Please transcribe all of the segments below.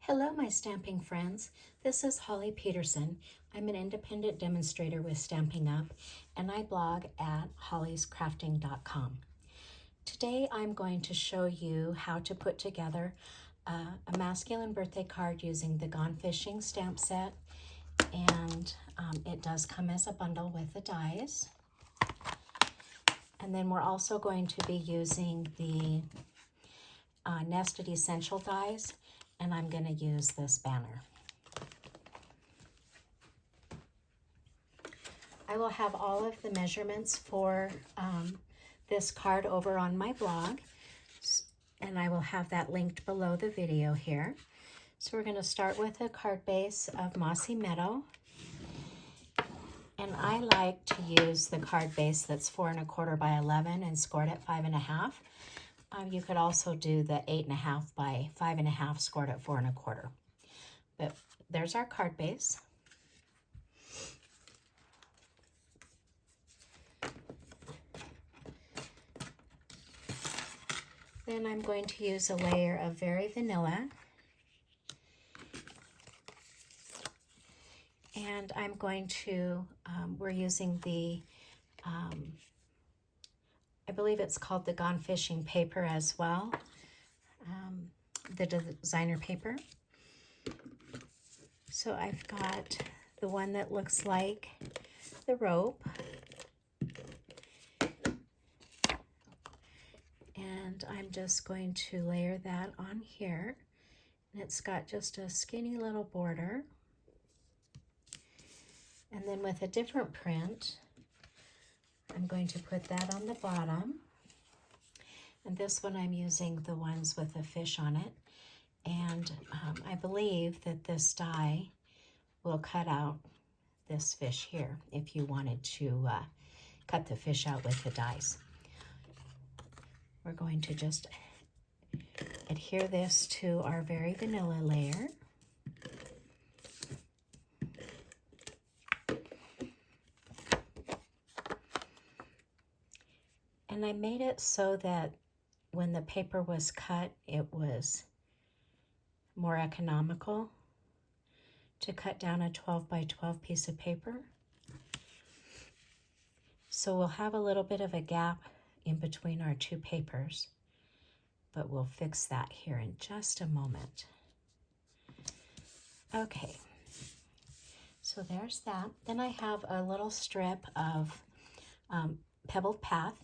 Hello, my stamping friends. This is Holly Peterson. I'm an independent demonstrator with Stampin Up, and I blog at hollyscrafting.com. Today, I'm going to show you how to put together a masculine birthday card using the Gone Fishing stamp set, and it does come as a bundle with the dies. And then we're also going to be using the Nested Essential dies, and I'm going to use this banner. I will have all of the measurements for this card over on my blog, and I will have that linked below the video here. So we're going to start with a card base of Mossy Meadow, and I like to use the card base that's 4 1/4 by 11 and scored at 5 1/2. You could also do the 8 1/2 by 5 1/2 scored at 4 1/4. But there's our card base. Then I'm going to use a layer of Very Vanilla. And I'm going to, we're using the, I believe it's called the Gone Fishing paper as well, the designer paper. So I've got the one that looks like the rope. And I'm just going to layer that on here. And it's got just a skinny little border. And then with a different print, I'm going to put that on the bottom. And this one I'm using the ones with a fish on it. And I believe that this die will cut out this fish here if you wanted to cut the fish out with the dies. We're going to just adhere this to our Very Vanilla layer. And I made it so that when the paper was cut, it was more economical to cut down a 12 by 12 piece of paper. So we'll have a little bit of a gap in between our two papers, but we'll fix that here in just a moment. Okay, so there's that. Then I have a little strip of Pebbled Path,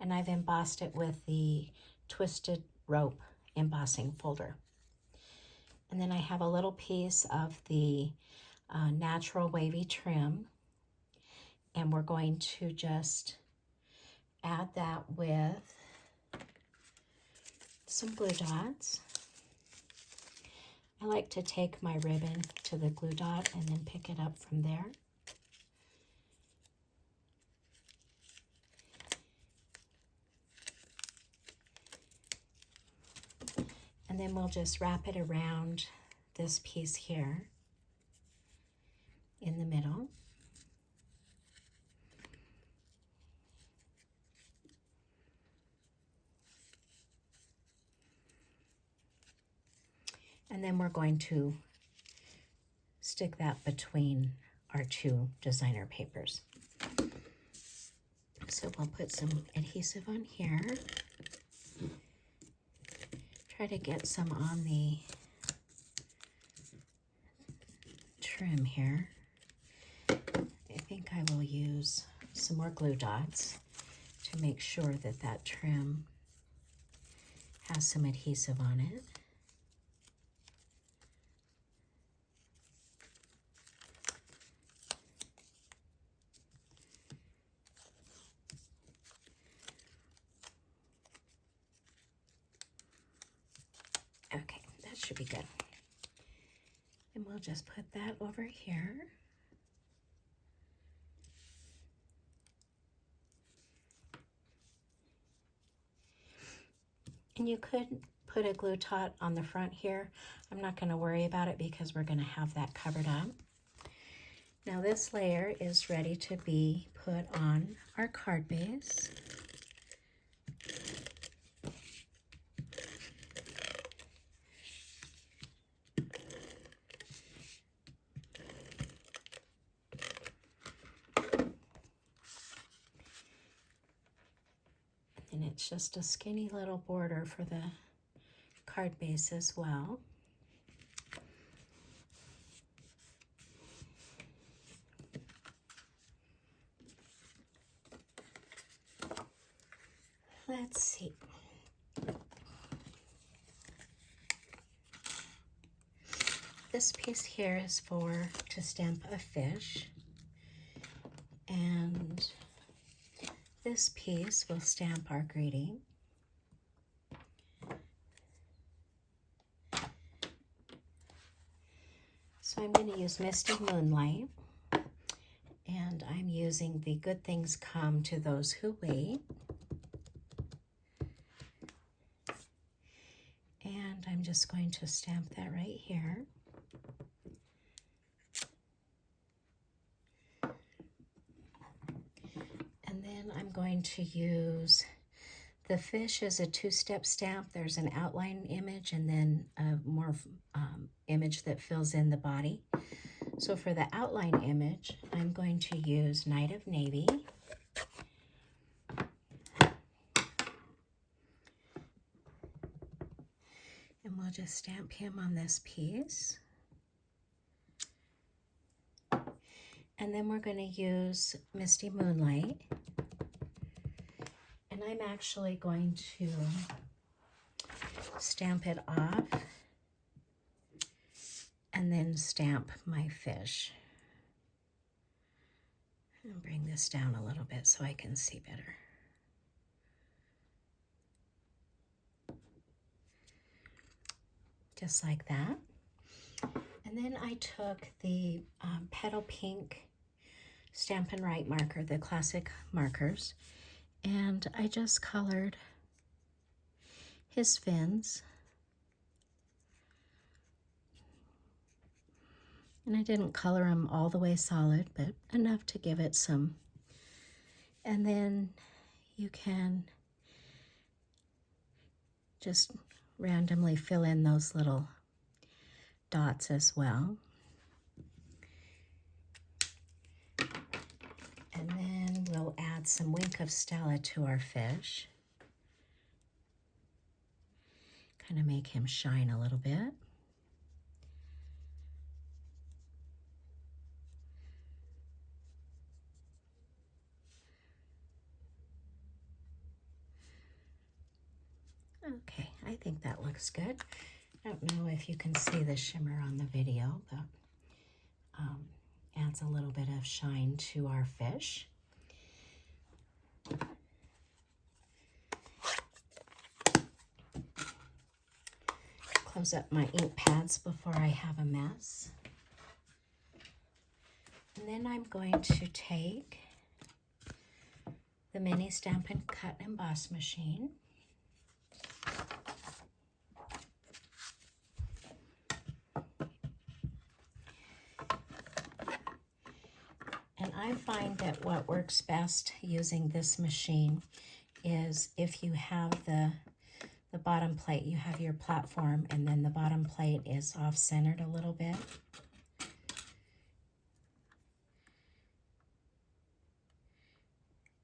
and I've embossed it with the Twisted Rope embossing folder. And then I have a little piece of the natural wavy trim, and we're going to just add that with some glue dots. I like to take my ribbon to the glue dot and then pick it up from there. And then we'll just wrap it around this piece here in the middle. And then we're going to stick that between our two designer papers. So we'll put some adhesive on here. Try to get some on the trim here. I think I will use some more glue dots to make sure that that trim has some adhesive on it. Okay, that should be good. And we'll just put that over here. And you could put a glue dot on the front here. I'm not going to worry about it because we're going to have that covered up. Now this layer is ready to be put on our card base. it's just a skinny little border for the card base as well. Let's see. This piece here is to stamp a fish, and this piece will stamp our greeting. So I'm going to use Misty Moonlight, and I'm using the Good Things Come to Those Who Wait. And I'm just going to stamp that right here. And then I'm going to use the fish as a two-step stamp. There's an outline image and then a more image that fills in the body. So for the outline image, I'm going to use Night of Navy. And we'll just stamp him on this piece. And then we're going to use Misty Moonlight. And I'm actually going to stamp it off and then stamp my fish. And bring this down a little bit so I can see better. Just like that. And then I took the Petal Pink Stampin' Write marker, the classic markers, and I just colored his fins. And I didn't color him all the way solid, but enough to give it some. And then you can just randomly fill in those little dots as well. And then we'll add some Wink of Stella to our fish. Kind of make him shine a little bit. Okay, I think that looks good. I don't know if you can see the shimmer on the video, but adds a little bit of shine to our fish. Close up my ink pads before I have a mess. And then I'm going to take the mini Stampin' Cut and Emboss machine. And I find that what works best using this machine is if you have the bottom plate, you have your platform, and then the bottom plate is off-centered a little bit.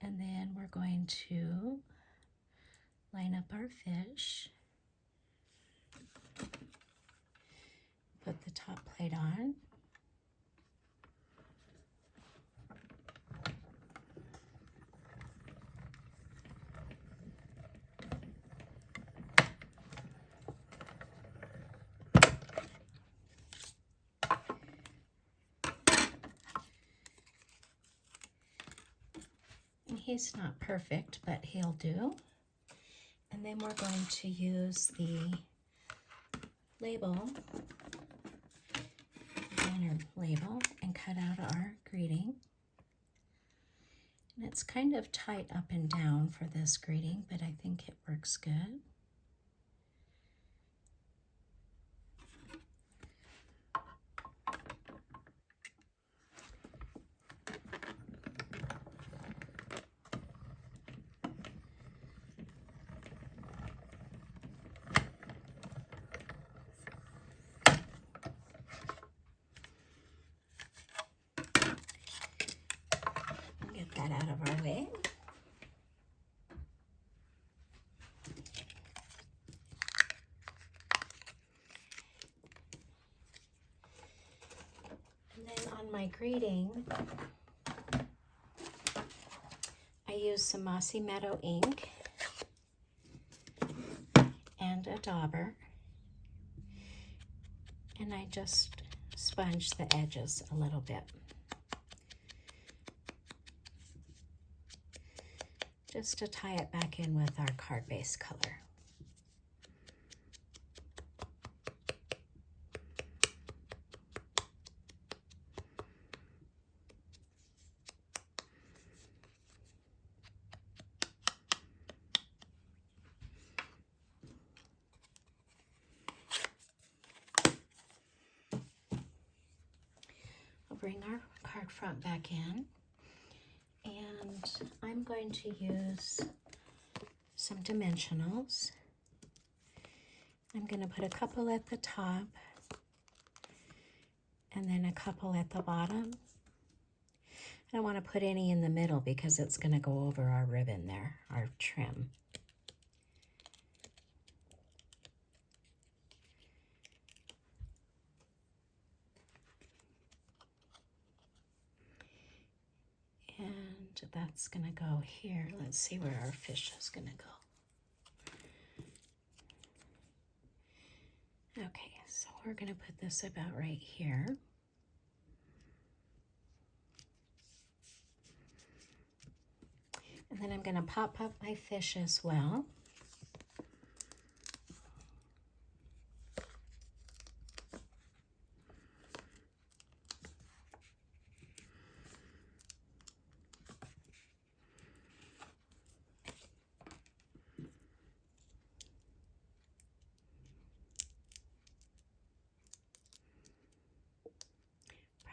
And then we're going to line up our fish, put the top plate on. He's not perfect, but he'll do. And then we're going to use the label, banner label, and cut out our greeting. And it's kind of tight up and down for this greeting, but I think it works good. That out of our way. On my greeting, I used some Mossy Meadow ink and a dauber, and I just sponged the edges a little bit, just to tie it back in with our card base color. Bring our card front back in, and I'm going to use some dimensionals. I'm going to put a couple at the top and then a couple at the bottom. I don't want to put any in the middle because it's going to go over our ribbon there, our trim. And that's going to go here. Let's see where our fish is going to go. Okay, so we're going to put this about right here. And then I'm going to pop up my fish as well.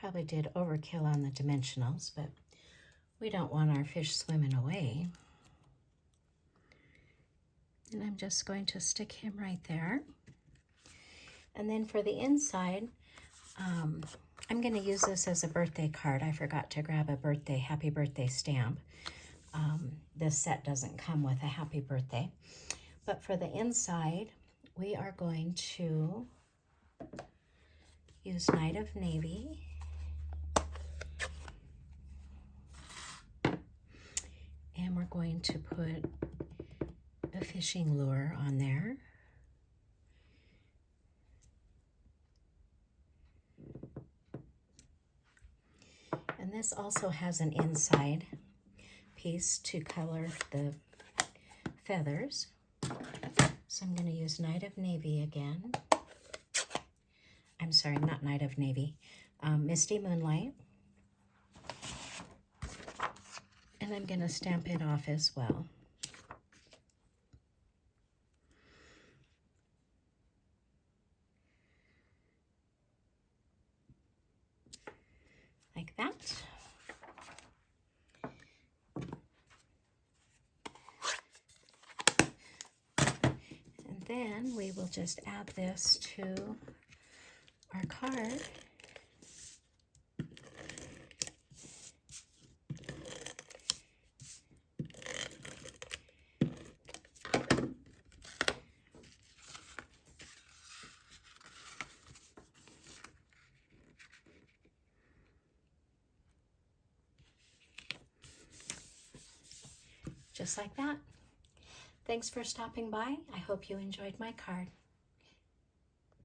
Probably did overkill on the dimensionals, but we don't want our fish swimming away. And I'm just going to stick him right there. And then for the inside, I'm going to use this as a birthday card. I forgot to grab a happy birthday stamp. This set doesn't come with a happy birthday. But for the inside, we are going to use Night of Navy. And we're going to put a fishing lure on there. And this also has an inside piece to color the feathers. So I'm going to use Night of Navy again. I'm sorry, not Night of Navy. Misty Moonlight. And I'm going to stamp it off as well. Like that. And then we will just add this to our card. Just like that. Thanks for stopping by. I hope you enjoyed my card.